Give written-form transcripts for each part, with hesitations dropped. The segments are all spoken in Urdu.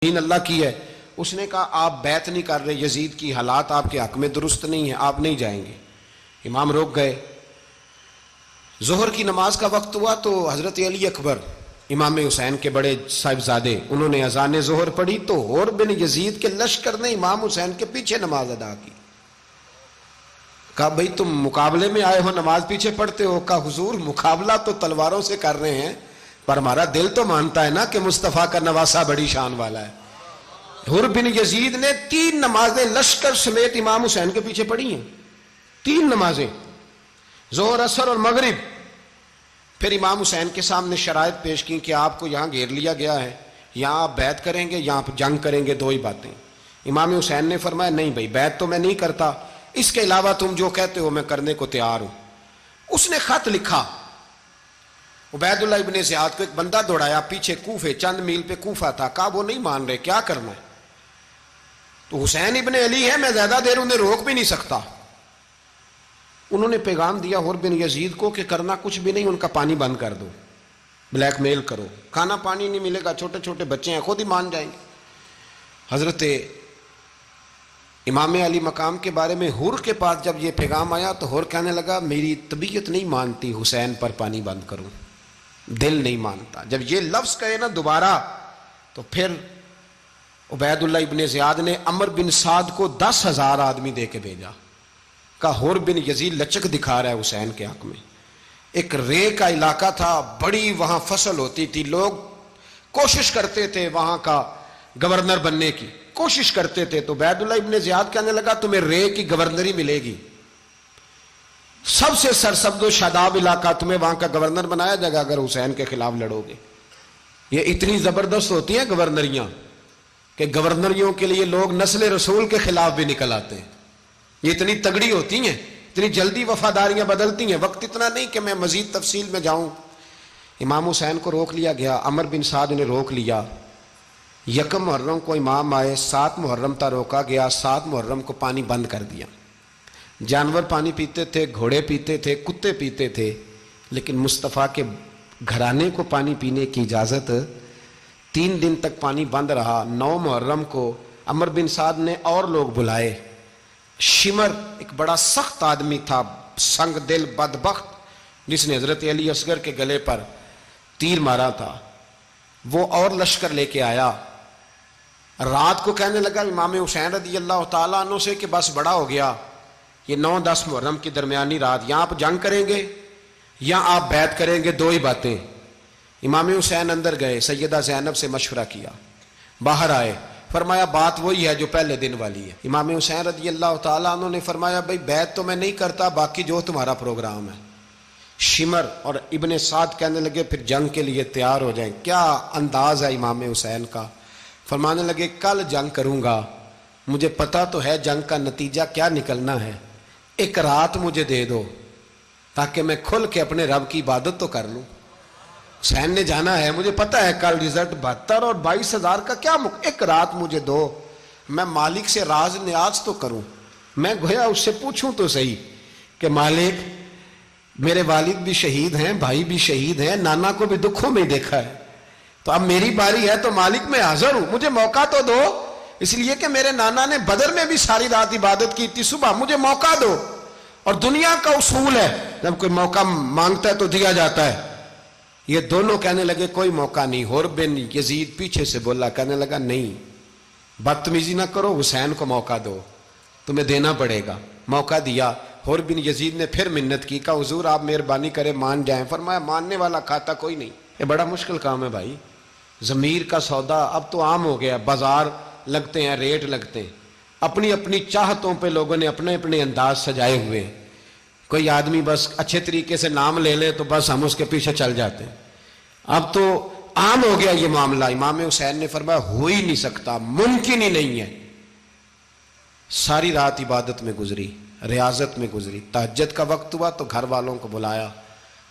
اللہ کی ہے. اس نے کہا آپ بیعت نہیں کر رہے، یزید کی حالات آپ کے حق میں درست نہیں ہیں، آپ نہیں جائیں گے. امام روک گئے. ظہر کی نماز کا وقت ہوا تو حضرت علی اکبر امام حسین کے بڑے صاحبزادے انہوں نے اذان ظہر پڑھی تو حور بن یزید کے لشکر نے امام حسین کے پیچھے نماز ادا کی. کہا بھئی تم مقابلے میں آئے ہو نماز پیچھے پڑھتے ہو؟ کہا حضور مقابلہ تو تلواروں سے کر رہے ہیں پر ہمارا دل تو مانتا ہے نا کہ مصطفیٰ کا نواسہ بڑی شان والا ہے. حر بن یزید نے 3 نمازیں لشکر سمیت امام حسین کے پیچھے پڑھی ہیں، 3 نمازیں، ظہر اثر اور مغرب. پھر امام حسین کے سامنے شرائط پیش کی کہ آپ کو یہاں گھیر لیا گیا ہے، یہاں آپ بیعت کریں گے، یہاں جنگ کریں گے، 2 ہی باتیں. امام حسین نے فرمایا نہیں بھائی بیعت تو میں نہیں کرتا، اس کے علاوہ تم جو کہتے ہو میں کرنے کو تیار ہوں. اس نے خط لکھا عبید اللہ ابن زیاد کو، ایک بندہ دوڑایا پیچھے کوفے، چند میل پہ کوفہ تھا. کہا وہ نہیں مان رہے، کیا کرنا ہے؟ تو حسین ابن علی ہے، میں زیادہ دیر انہیں روک بھی نہیں سکتا. انہوں نے پیغام دیا حر بن یزید کو کہ کرنا کچھ بھی نہیں، ان کا پانی بند کر دو، بلیک میل کرو، کھانا پانی نہیں ملے گا، چھوٹے چھوٹے بچے ہیں، خود ہی مان جائیں گے. حضرت امام علی مقام کے بارے میں حر کے پاس جب یہ پیغام آیا تو حر کہنے لگا میری طبیعت نہیں مانتی حسین پر پانی بند کروں، دل نہیں مانتا. جب یہ لفظ کہے نا دوبارہ تو پھر عبید اللہ ابن زیاد نے عمر بن سعد کو 10,000 آدمی دے کے بھیجا. کہا حر بن یزید لچک دکھا رہا ہے حسین کے حق میں. ایک رے کا علاقہ تھا، بڑی وہاں فصل ہوتی تھی، لوگ کوشش کرتے تھے وہاں کا گورنر بننے کی، کوشش کرتے تھے. تو عبید اللہ ابن زیاد کہنے لگا تمہیں رے کی گورنری ملے گی، سب سے سرسبز و شاداب علاقہ، تمہیں وہاں کا گورنر بنایا جائے گا اگر حسین کے خلاف لڑو گے. یہ اتنی زبردست ہوتی ہیں گورنریاں کہ گورنریوں کے لیے لوگ نسل رسول کے خلاف بھی نکل آتے ہیں. یہ اتنی تگڑی ہوتی ہیں، اتنی جلدی وفاداریاں بدلتی ہیں. وقت اتنا نہیں کہ میں مزید تفصیل میں جاؤں. امام حسین کو روک لیا گیا، عمر بن سعد نے روک لیا. 1 محرم کو امام آئے، 7 محرم تا روکا گیا، 7 محرم کو پانی بند کر دیا. جانور پانی پیتے تھے، گھوڑے پیتے تھے، کتے پیتے تھے، لیکن مصطفیٰ کے گھرانے کو پانی پینے کی اجازت. 3 دن تک پانی بند رہا. 9 محرم کو عمر بن سعد نے اور لوگ بلائے. شمر ایک بڑا سخت آدمی تھا، سنگ دل بدبخت، جس نے حضرت علی اصغر کے گلے پر تیر مارا تھا، وہ اور لشکر لے کے آیا. رات کو کہنے لگا امام حسین رضی اللہ تعالیٰ عنہ سے کہ بس بڑا ہو گیا، یہ 9-10 محرم کی درمیانی رات، یہاں آپ جنگ کریں گے یا آپ بیعت کریں گے، 2 ہی باتیں. امام حسین اندر گئے، سیدہ زینب سے مشورہ کیا، باہر آئے، فرمایا بات وہی ہے جو پہلے دن والی ہے. امام حسین رضی اللہ تعالیٰ عنہ نے فرمایا بھئی بیعت تو میں نہیں کرتا، باقی جو تمہارا پروگرام ہے. شمر اور ابن سعد کہنے لگے پھر جنگ کے لیے تیار ہو جائیں. کیا انداز ہے امام حسین کا. فرمانے لگے کل جنگ کروں گا، مجھے پتا تو ہے جنگ کا نتیجہ کیا نکلنا ہے، 1 رات مجھے دے دو تاکہ میں کھل کے اپنے رب کی عبادت تو کر لوں. حسین نے جانا ہے، مجھے پتا ہے کل رزلٹ 72 اور 22,000 کا کیا 1 رات مجھے دو، میں مالک سے راز نیاز تو کروں. میں گویا اس سے پوچھوں تو صحیح کہ مالک میرے والد بھی شہید ہیں، بھائی بھی شہید ہیں، نانا کو بھی دکھوں میں دیکھا ہے، تو اب میری باری ہے تو مالک میں حاضر ہوں، مجھے موقع تو دو. اس لیے کہ میرے نانا نے بدر میں بھی ساری رات عبادت کی تھی، صبح مجھے موقع دو. اور دنیا کا اصول ہے جب کوئی موقع مانگتا ہے تو دیا جاتا ہے. یہ دونوں کہنے لگے کوئی موقع نہیں. حر بن یزید پیچھے سے بولا، کہنے لگا نہیں بدتمیزی نہ کرو، حسین کو موقع دو، تمہیں دینا پڑے گا. موقع دیا. حر بن یزید نے پھر منت کی، کہا حضور آپ مہربانی کرے مان جائیں. فرمایا ماننے والا کھاتا کوئی نہیں. یہ بڑا مشکل کام ہے بھائی، ضمیر کا سودا اب تو عام ہو گیا، بازار لگتے ہیں، ریٹ لگتے ہیں، اپنی اپنی چاہتوں پہ لوگوں نے اپنے اپنے انداز سجائے ہوئے ہیں. کوئی آدمی بس اچھے طریقے سے نام لے لے تو بس ہم اس کے پیچھے چل جاتے ہیں. اب تو عام ہو گیا یہ معاملہ. امام حسین نے فرمایا ہو ہی نہیں سکتا، ممکن ہی نہیں ہے. ساری رات عبادت میں گزری، ریاضت میں گزری. تہجد کا وقت ہوا تو گھر والوں کو بلایا،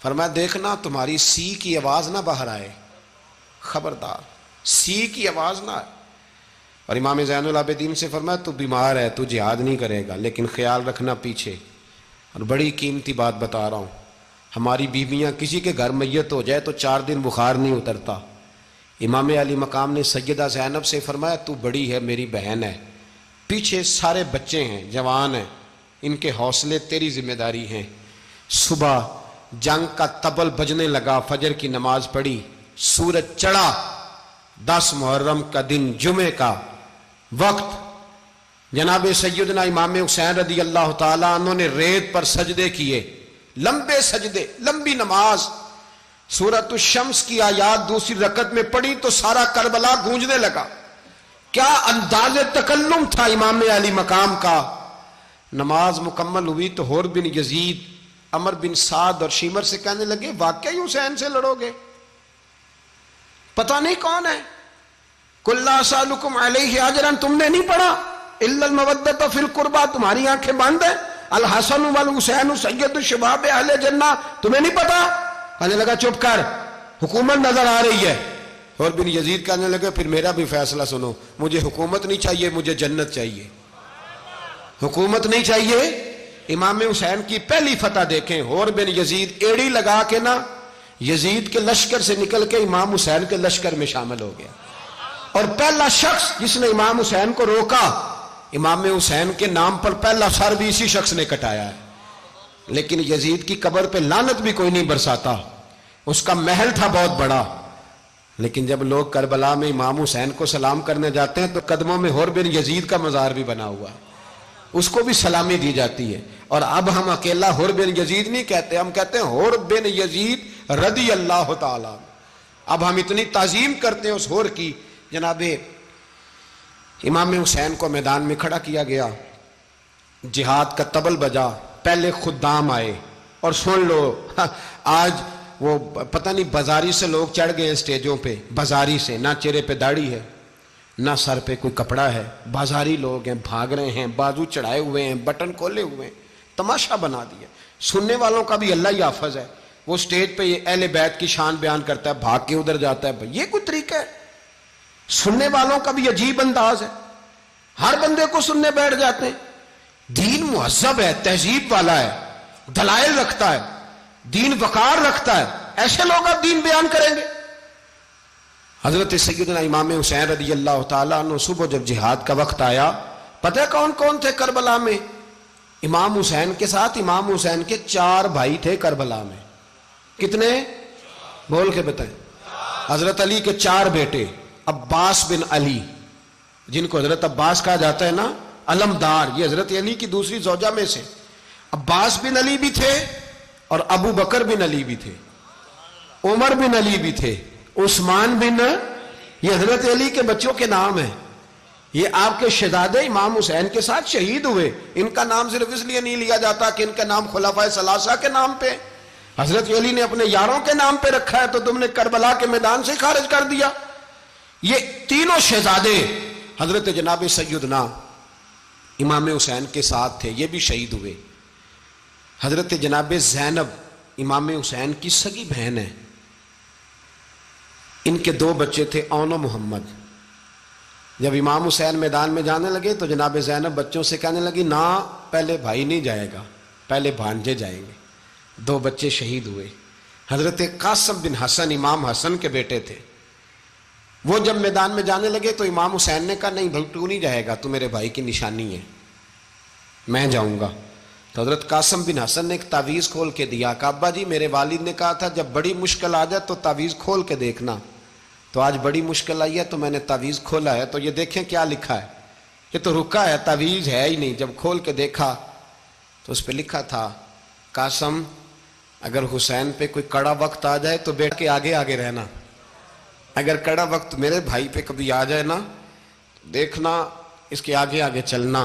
فرمایا دیکھنا تمہاری سی کی آواز نہ باہر آئے، خبردار سی کی آواز نہ آئے. اور امام زین العابدین سے فرمایا تو بیمار ہے، تو جہاد نہیں کرے گا، لیکن خیال رکھنا پیچھے. اور بڑی قیمتی بات بتا رہا ہوں، ہماری بیویاں کسی کے گھر میت ہو جائے تو 4 دن بخار نہیں اترتا. امام علی مقام نے سیدہ زینب سے فرمایا تو بڑی ہے، میری بہن ہے، پیچھے سارے بچے ہیں، جوان ہیں، ان کے حوصلے تیری ذمہ داری ہیں۔ صبح جنگ کا طبل بجنے لگا، فجر کی نماز پڑھی، سورج چڑھا، 10 محرم کا دن، جمعے کا وقت، جناب سیدنا امام حسین رضی اللہ تعالیٰ عنہ نے ریت پر سجدے کیے، لمبے سجدے، لمبی نماز، سورۃ الشمس کی آیات دوسری رکعت میں پڑھی تو سارا کربلا گونجنے لگا۔ کیا انداز تکلم تھا امام علی مقام کا۔ نماز مکمل ہوئی تو حور بن یزید، عمر بن سعد اور شیمر سے کہنے لگے واقعی حسین سے لڑو گے؟ پتہ نہیں کون ہے۔ قُلْ لَا أَسْأَلُكُمْ عَلَيْهِ أَجْرًا، تم نے نہیں پڑھا، إِلَّا الْمَوَدَّةَ فِي الْقُرْبَى، تمہاری آنکھیں بند ہیں، الحسن والحسین سید الشباب اہل جنہ، تمہیں نہیں پتا؟ کہنے لگا چپ کر، حکومت نظر آ رہی ہے۔ اور بن یزید کہنے لگے پھر میرا بھی فیصلہ سنو، مجھے حکومت نہیں چاہیے، مجھے جنت چاہیے۔ حکومت نہیں چاہیے۔ امام حسین کی پہلی فتح دیکھیں، اور بن یزید ایڑی لگا کے نا یزید کے لشکر سے نکل کے امام حسین کے لشکر میں شامل ہو گیا، اور پہلا شخص جس نے امام حسین کو روکا، امام حسین کے نام پر پہلا سر بھی اسی شخص نے کٹایا ہے۔ لیکن یزید کی قبر پہ لعنت بھی کوئی نہیں برساتا، اس کا محل تھا بہت بڑا، لیکن جب لوگ کربلا میں امام حسین کو سلام کرنے جاتے ہیں تو قدموں میں حور بن یزید کا مزار بھی بنا ہوا ہے، اس کو بھی سلامی دی جاتی ہے۔ اور اب ہم اکیلا حور بن یزید نہیں کہتے، ہم کہتے ہیں حور بن یزید رضی اللہ تعالیٰ۔ اب ہم اتنی تعظیم کرتے ہیں اس حور کی۔ جناب امام حسین کو میدان میں کھڑا کیا گیا، جہاد کا طبل بجا، پہلے خدام آئے، اور سن لو آج وہ پتہ نہیں بازاری سے لوگ چڑھ گئے ہیں سٹیجوں پہ، بازاری سے، نہ چہرے پہ داڑھی ہے، نہ سر پہ کوئی کپڑا ہے، بازاری لوگ ہیں، بھاگ رہے ہیں، بازو چڑھائے ہوئے ہیں، بٹن کھولے ہوئے ہیں، تماشا بنا دیا۔ سننے والوں کا بھی اللہ ہی حافظ ہے، وہ سٹیج پہ یہ اہل بیت کی شان بیان کرتا ہے، بھاگ کے ادھر جاتا ہے، یہ کوئی طریقہ ہے؟ سننے والوں کا بھی عجیب انداز ہے، ہر بندے کو سننے بیٹھ جاتے ہیں۔ دین مہذب ہے، تہذیب والا ہے، دلائل رکھتا ہے، دین وقار رکھتا ہے، ایسے لوگ اب دین بیان کریں گے؟ حضرت سیدنا امام حسین رضی اللہ تعالیٰ عنہ صبح جب جہاد کا وقت آیا، پتہ ہے کون کون تھے کربلا میں؟ امام حسین کے ساتھ امام حسین کے 4 بھائی تھے کربلا میں۔ کتنے؟ بول کے بتائیں۔ حضرت علی کے 4 بیٹے، عباس بن علی، جن کو حضرت عباس کہا جاتا ہے نا، علمدار، یہ حضرت علی کی دوسری زوجہ میں سے۔ عباس بن علی بھی تھے، اور ابو بکر بن علی بھی تھے، عمر بن علی بھی تھے، عثمان بن، یہ حضرت علی کے بچوں کے نام ہیں۔ یہ آپ کے شہزادے امام حسین کے ساتھ شہید ہوئے، ان کا نام صرف اس لیے نہیں لیا جاتا کہ ان کا نام خلفائے ثلاثہ کے نام پہ، حضرت علی نے اپنے یاروں کے نام پہ رکھا ہے، تو تم نے کربلا کے میدان سے خارج کر دیا۔ یہ تینوں شہزادے حضرت جناب سیدنا امام حسین کے ساتھ تھے، یہ بھی شہید ہوئے۔ حضرت جناب زینب امام حسین کی سگی بہن ہے، ان کے 2 بچے تھے، اون و محمد۔ جب امام حسین میدان میں جانے لگے تو جناب زینب بچوں سے کہنے لگی نہ، پہلے بھائی نہیں جائے گا، پہلے بھانجے جائیں گے۔ 2 بچے شہید ہوئے۔ حضرت قاسم بن حسن امام حسن کے بیٹے تھے، وہ جب میدان میں جانے لگے تو امام حسین نے کہا نہیں بھائی تو نہیں جائے گا، تو میرے بھائی کی نشانی ہے، میں جاؤں گا۔ تو حضرت قاسم بن حسن نے ایک تعویذ کھول کے دیا کہ ابا جی میرے والد نے کہا تھا جب بڑی مشکل آ جائے تو تعویذ کھول کے دیکھنا، تو آج بڑی مشکل آئی ہے تو میں نے تعویذ کھولا ہے، تو یہ دیکھیں کیا لکھا ہے، یہ تو رکا ہے، تعویذ ہے ہی نہیں۔ جب کھول کے دیکھا تو اس پہ لکھا تھا قاسم اگر حسین پہ کوئی کڑا وقت آ جائے تو بیٹھ کے آگے آگے رہنا، اگر کڑا وقت میرے بھائی پہ کبھی آ جائے نا دیکھنا اس کے آگے آگے چلنا،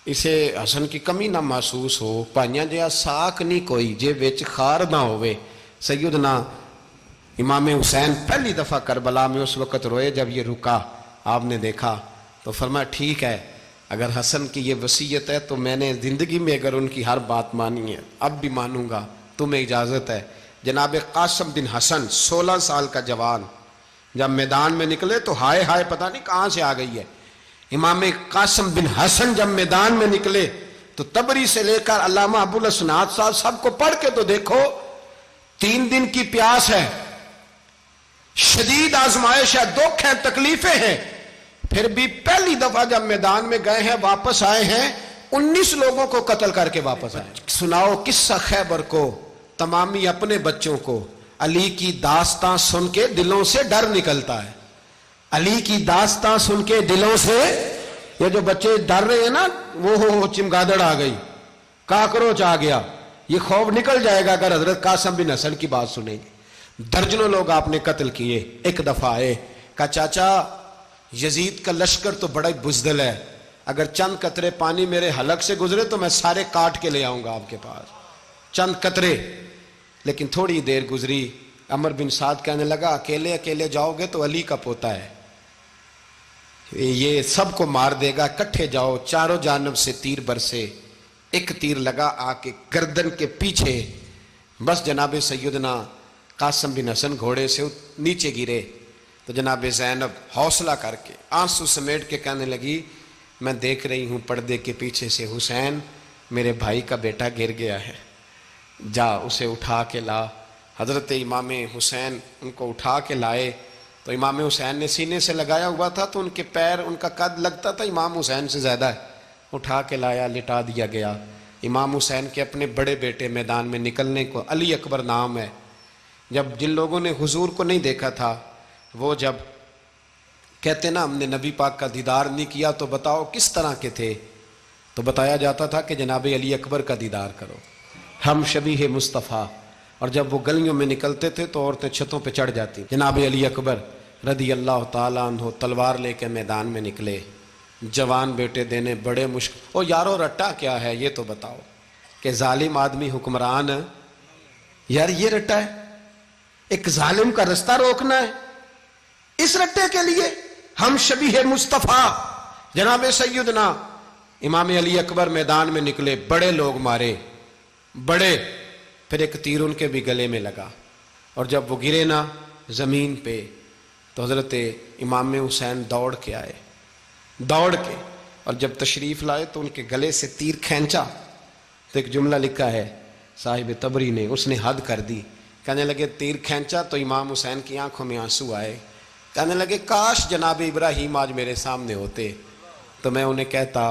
اسے حسن کی کمی نہ محسوس ہو، پائیاں جہاں ساک نہیں کوئی جے وچ خار نہ ہوئے۔ سیدنا امام حسین پہلی دفعہ کربلا میں اس وقت روئے جب یہ رکا، آپ نے دیکھا تو فرمایا ٹھیک ہے، اگر حسن کی یہ وصیت ہے تو میں نے زندگی میں اگر ان کی ہر بات مانی ہے اب بھی مانوں گا، تمہیں اجازت ہے۔ جناب قاسم بن حسن 16 سال کا جوان جب میدان میں نکلے تو ہائے ہائے پتہ نہیں کہاں سے آ گئی ہے۔ امام قاسم بن حسن جب میدان میں نکلے تو تبری سے لے کر علامہ ابو الاسناد صاحب سب کو پڑھ کے تو دیکھو، 3 دن کی پیاس ہے، شدید آزمائش ہے، دکھ ہے، تکلیفیں ہیں، پھر بھی پہلی دفعہ جب میدان میں گئے ہیں واپس آئے ہیں 19 لوگوں کو قتل کر کے واپس آئے. سناؤ قصہ خیبر کو، تمامی اپنے بچوں کو. علی کی داستان سن کے دلوں سے ڈر نکلتا ہے. علی کی داستان سن کے دلوں سے، یہ جو بچے ڈر رہے ہیں نا، وہ چمگادڑ آ گئی، کاکروچ آ گیا، یہ خوف نکل جائے گا اگر حضرت قاسم بن حسن کی بات سنیں گے. درجنوں لوگ آپ نے قتل کیے. ایک دفعہ آئے، کہا چاچا یزید کا لشکر تو بڑا بزدل ہے، اگر چند قطرے پانی میرے حلق سے گزرے تو میں سارے کاٹ کے لے آؤں گا آپ کے پاس، چند قطرے. لیکن تھوڑی دیر گزری، عمر بن سعد کہنے لگا اکیلے اکیلے جاؤ گے تو علی کا پوتا ہے، یہ سب کو مار دے گا، کٹھے جاؤ. چاروں جانب سے تیر برسے، ایک تیر لگا آ کے گردن کے پیچھے، بس جناب سیدنا قاسم بن حسن گھوڑے سے نیچے گرے. تو جناب زینب حوصلہ کر کے آنسو سمیٹ کے کہنے لگی میں دیکھ رہی ہوں پردے کے پیچھے سے حسین میرے بھائی کا بیٹا گر گیا ہے، جا اسے اٹھا کے لا. حضرت امام حسین ان کو اٹھا کے لائے تو امام حسین نے سینے سے لگایا ہوا تھا تو ان کے پیر، ان کا قد لگتا تھا امام حسین سے زیادہ ہے. اٹھا کے لایا، لٹا دیا گیا. امام حسین کے اپنے بڑے بیٹے میدان میں نکلنے کو، علی اکبر نام ہے، جب جن لوگوں نے حضور کو نہیں دیکھا تھا وہ جب کہتے نا ہم نے نبی پاک کا دیدار نہیں کیا تو بتاؤ کس طرح کے تھے، تو بتایا جاتا تھا کہ جناب علی اکبر کا دیدار کرو، ہم شبیہ مصطفیٰ. اور جب وہ گلیوں میں نکلتے تھے تو عورتیں چھتوں پہ چڑھ جاتی. جناب علی اکبر رضی اللہ تعالیٰ عنہ تلوار لے کے میدان میں نکلے، جوان بیٹے دینے بڑے مشکل. او یارو رٹا کیا ہے یہ تو بتاؤ، کہ ظالم آدمی حکمران، یار یہ رٹا ہے، ایک ظالم کا رستہ روکنا ہے، اس رٹے کے لیے ہم شبیہ مصطفیٰ. جناب سیدنا امام علی اکبر میدان میں نکلے، بڑے لوگ مارے، بڑے. پھر ایک تیر ان کے بھی گلے میں لگا، اور جب وہ گرے نا زمین پہ تو حضرت امام حسین دوڑ کے آئے، دوڑ کے، اور جب تشریف لائے تو ان کے گلے سے تیر کھینچا تو ایک جملہ لکھا ہے صاحب تبری نے، اس نے حد کر دی. کہنے لگے تیر کھینچا تو امام حسین کی آنکھوں میں آنسو آئے. کہنے لگے کاش جناب ابراہیم آج میرے سامنے ہوتے تو میں انہیں کہتا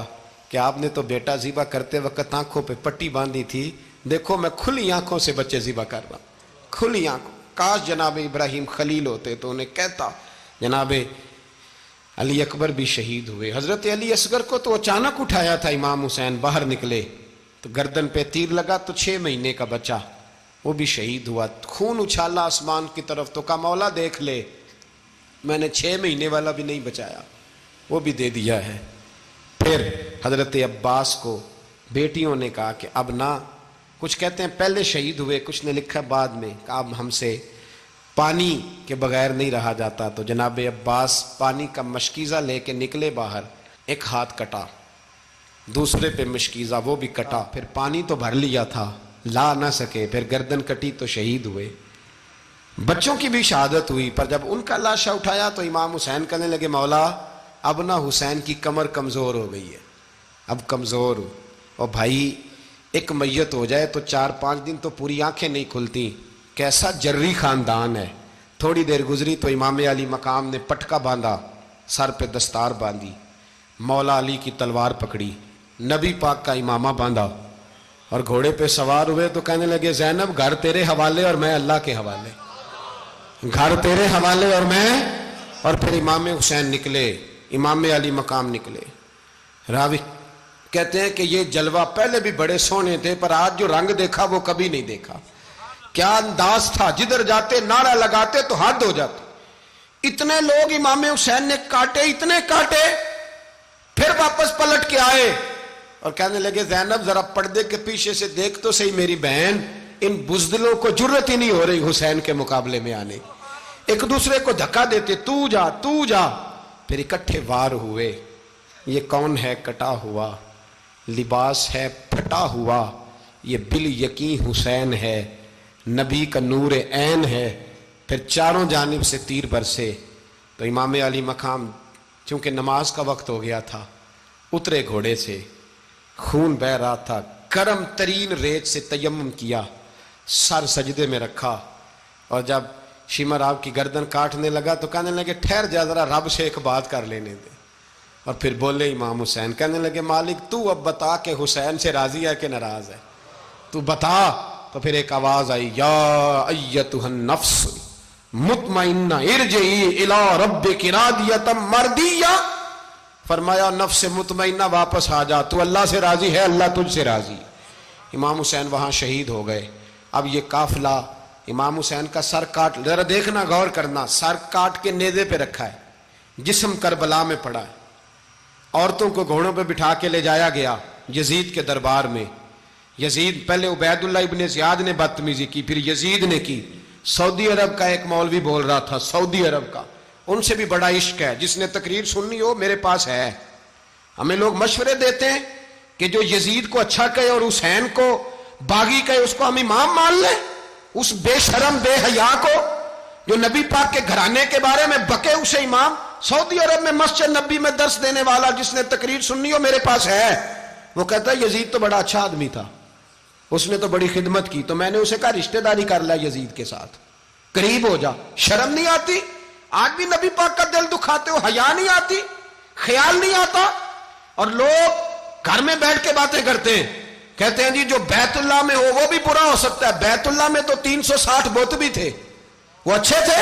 کہ آپ نے تو بیٹا ذبح کرتے وقت آنکھوں پہ پٹی باندھی تھی، دیکھو میں کھلی آنکھوں سے بچے ذبح کر رہا ہوں، کھلی آنکھوں. کاش جناب ابراہیم خلیل ہوتے تو انہیں کہتا. جناب علی اکبر بھی شہید ہوئے. حضرت علی اصغر کو تو اچانک اٹھایا تھا امام حسین، باہر نکلے تو گردن پہ تیر لگا تو 6 مہینے کا بچہ وہ بھی شہید ہوا. خون اچھالا آسمان کی طرف تو کہا مولا دیکھ لے، میں نے 6 مہینے والا بھی نہیں بچایا، وہ بھی دے دیا ہے. پھر حضرت عباس کو بیٹیوں نے کہا کہ اب نہ، کچھ کہتے ہیں پہلے شہید ہوئے، کچھ نے لکھا بعد میں، کہ اب ہم سے پانی کے بغیر نہیں رہا جاتا. تو جناب عباس پانی کا مشکیزہ لے کے نکلے باہر، ایک ہاتھ کٹا، دوسرے پہ مشکیزہ وہ بھی کٹا. پھر پانی تو بھر لیا تھا، لا نہ سکے، پھر گردن کٹی تو شہید ہوئے. بچوں کی بھی شہادت ہوئی. پر جب ان کا لاشا اٹھایا تو امام حسین کہنے لگے مولا اب نہ حسین کی کمر کمزور ہو گئی ہے، اب کمزور ہو، اور بھائی ایک میت ہو جائے تو 4-5 دن تو پوری آنکھیں نہیں کھلتی، کیسا جری خاندان ہے. تھوڑی دیر گزری تو امام علی مقام نے پٹکا باندھا، سر پہ دستار باندھی، مولا علی کی تلوار پکڑی، نبی پاک کا امامہ باندھا اور گھوڑے پہ سوار ہوئے. تو کہنے لگے زینب گھر تیرے حوالے اور میں اللہ کے حوالے، گھر تیرے حوالے اور میں. اور پھر امام حسین نکلے، امام علی مقام نکلے. راوی کہتے ہیں کہ یہ جلوہ پہلے بھی بڑے سونے تھے پر آج جو رنگ دیکھا وہ کبھی نہیں دیکھا. کیا انداز تھا، جدھر جاتے نعرہ لگاتے تو حد ہو جاتے. اتنے لوگ امام حسین نے کاٹے، اتنے کاٹے، پھر واپس پلٹ کے آئے اور کہنے لگے زینب ذرا پردے کے پیچھے سے دیکھ تو صحیح میری بہن، ان بزدلوں کو جرت ہی نہیں ہو رہی حسین کے مقابلے میں آنے. ایک دوسرے کو دھکا دیتے، تو جا تو جا. پھر اکٹھے وار ہوئے. یہ کون ہے کٹا ہوا، لباس ہے پھٹا ہوا، یہ بال یقین حسین ہے، نبی کا نور عین ہے. پھر چاروں جانب سے تیر برسے. تو امام علی مقام چونکہ نماز کا وقت ہو گیا تھا، اترے گھوڑے سے، خون بہ رہا تھا، گرم ترین ریت سے تیمم کیا، سر سجدے میں رکھا، اور جب شمر آپ کی گردن کاٹنے لگا تو کہنے لگے ٹھہر جا ذرا رب سے ایک بات کر لینے دے. اور پھر بولے امام حسین, کہنے لگے مالک تو اب بتا کہ حسین سے راضی ہے کہ ناراض ہے, تو بتا. تو پھر ایک آواز آئی, یا ایتھا النفس مطمئنہ ارجعی الی ربک راضیۃ مرضیہ. فرمایا نفس مطمئنہ واپس آ جا, تو اللہ سے راضی ہے, اللہ تجھ سے راضی. امام حسین وہاں شہید ہو گئے. اب یہ قافلہ امام حسین کا سر کاٹ, ذرا دیکھنا غور کرنا, سر کاٹ کے نیزے پہ رکھا ہے, جسم کربلا میں پڑا ہے, عورتوں کو گھوڑوں پہ بٹھا کے لے جایا گیا یزید کے دربار میں. یزید, پہلے عبید اللہ ابن زیاد نے بدتمیزی کی, پھر یزید نے کی. سعودی عرب کا ایک مولوی بول رہا تھا, سعودی عرب کا, ان سے بھی بڑا عشق ہے, جس نے تقریر سننی ہو میرے پاس ہے. ہمیں لوگ مشورے دیتے ہیں کہ جو یزید کو اچھا کہے اور حسین کو باغی کہے اس کو ہم امام مان لیں. اس بے شرم بے حیا کو جو نبی پاک کے گھرانے کے بارے میں بکے اسے امام. سعودی عرب میں مسجد نبی میں درس دینے والا جس نے تقریر سننی ہو میرے پاس ہے. وہ کہتا ہے یزید تو بڑا اچھا آدمی تھا, اس نے تو بڑی خدمت کی, تو میں نے اسے کہا رشتہ داری کر لیا یزید کے ساتھ, قریب ہو جا. شرم نہیں آتی؟ آج بھی نبی پاک کا دل دکھاتے ہو, حیا نہیں آتی, خیال نہیں آتا. اور لوگ گھر میں بیٹھ کے باتیں کرتے ہیں, کہتے ہیں جی جو بیت اللہ میں ہو وہ بھی برا ہو سکتا ہے. بیت اللہ میں تو 360 بت بھی تھے, وہ اچھے تھے.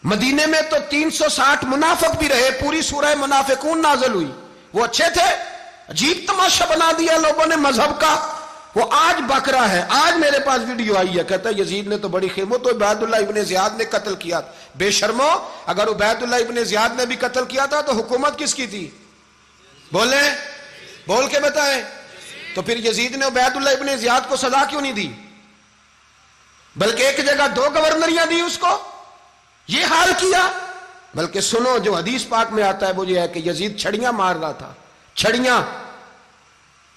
مدینے میں تو 360 منافق بھی رہے, پوری سورہ منافقون نازل ہوئی, وہ اچھے تھے. عجیب تماشا بنا دیا لوگوں نے مذہب کا. وہ آج بک رہا ہے, آج میرے پاس ویڈیو آئی ہے, کہتا ہے یزید نے تو بڑی خدمت, تو عبید اللہ ابن زیاد نے قتل کیا. بے شرمو, اگر عبید اللہ ابن زیاد نے بھی قتل کیا تھا تو حکومت کس کی تھی؟ بولیں, بول کے بتائیں. تو پھر یزید نے عبید اللہ ابن زیاد کو سزا کیوں نہیں دی, بلکہ ایک جگہ 2 گورنریاں دی اس کو, یہ حال کیا. بلکہ سنو جو حدیث پاک میں آتا ہے وہ یہ ہے کہ یزید چھڑیاں مار رہا تھا, چھڑیاں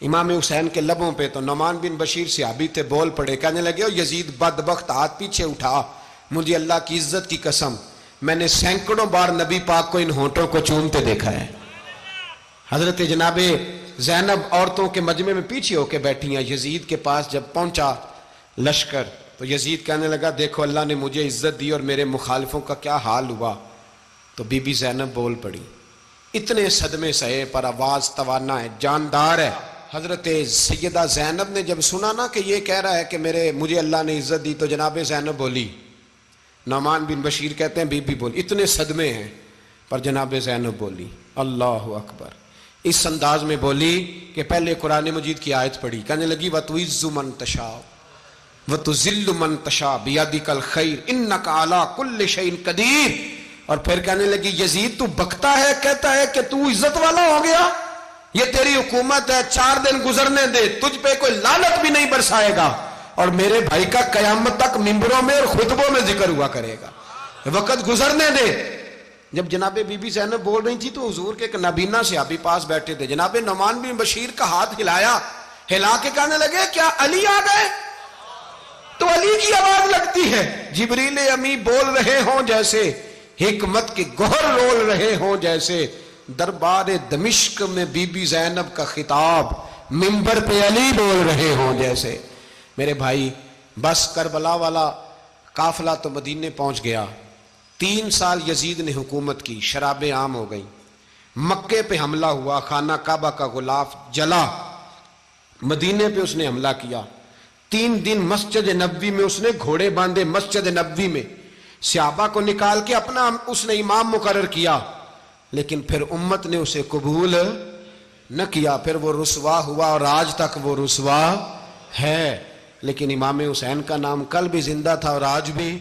امام حسین کے لبوں پہ. تو نعمان بن بشیر صحابی تھے, بول پڑے, کہنے لگے او یزید بدبخت, ہاتھ پیچھے اٹھا, مجھے اللہ کی عزت کی قسم میں نے سینکڑوں بار نبی پاک کو ان ہونٹوں کو چومتے دیکھا ہے. حضرت جناب زینب عورتوں کے مجمع میں پیچھے ہو کے بیٹھی ہیں. یزید کے پاس جب پہنچا لشکر تو یزید کہنے لگا دیکھو اللہ نے مجھے عزت دی اور میرے مخالفوں کا کیا حال ہوا. تو بی بی زینب بول پڑی, اتنے صدمے سہے پر آواز توانا ہے, جاندار ہے. حضرت سیدہ زینب نے جب سنا نا کہ یہ کہہ رہا ہے کہ مجھے اللہ نے عزت دی, تو جناب زینب بولی. نعمان بن بشیر کہتے ہیں بی بی بولی, اتنے صدمے ہیں پر جناب زینب بولی اللہ اکبر. اس انداز میں بولی کہ پہلے قرآن مجید کی آیت پڑھی, کہنے لگی وَتُعِزُّ مَن تَشَاءُ وَتُذِلُّ مَن تَشَاءُ بِيَدِكَ الْخَيْرُ إِنَّكَ عَلَىٰ كُلِّ شَيْءٍ قَدِيرٌ. اور پھر کہنے لگی یزید تو بکتا ہے, کہتا ہے کہ تو عزت والا ہو گیا, یہ تیری حکومت ہے, 4 دن گزرنے دے, تجھ پہ کوئی لعنت بھی نہیں برسائے گا, اور میرے بھائی کا قیامت تک ممبروں میں اور خطبوں میں ذکر ہوا کرے گا, وقت گزرنے دے. جب جناب بی بی زینب بول رہی تھی تو حضور کے ایک نابینا صحابی پاس بیٹھے تھے, جناب نعمان بن بشیر کا ہاتھ ہلایا, ہلا کے کہنے لگے کیا علی آ گئے؟ تو علی کی آواز لگتی ہے, جبریل امی بول رہے ہوں جیسے, حکمت کے گوہر رول رہے ہوں جیسے, دربار دمشق میں بی بی زینب کا خطاب منبر پہ علی بول رہے ہوں جیسے. میرے بھائی بس کربلا والا قافلہ تو مدینے پہنچ گیا. 3 سال یزید نے حکومت کی, شرابیں عام ہو گئیں, مکے پہ حملہ ہوا, خانہ کعبہ کا غلاف جلا, مدینے پہ اس نے حملہ کیا. 3 دن مسجد نبوی میں اس نے گھوڑے باندھے, مسجد نبوی میں صحابہ کو نکال کے اپنا اس نے امام مقرر کیا, لیکن پھر امت نے اسے قبول نہ کیا. پھر وہ رسوا ہوا اور آج تک وہ رسوا ہے, لیکن امام حسین کا نام کل بھی زندہ تھا اور آج بھی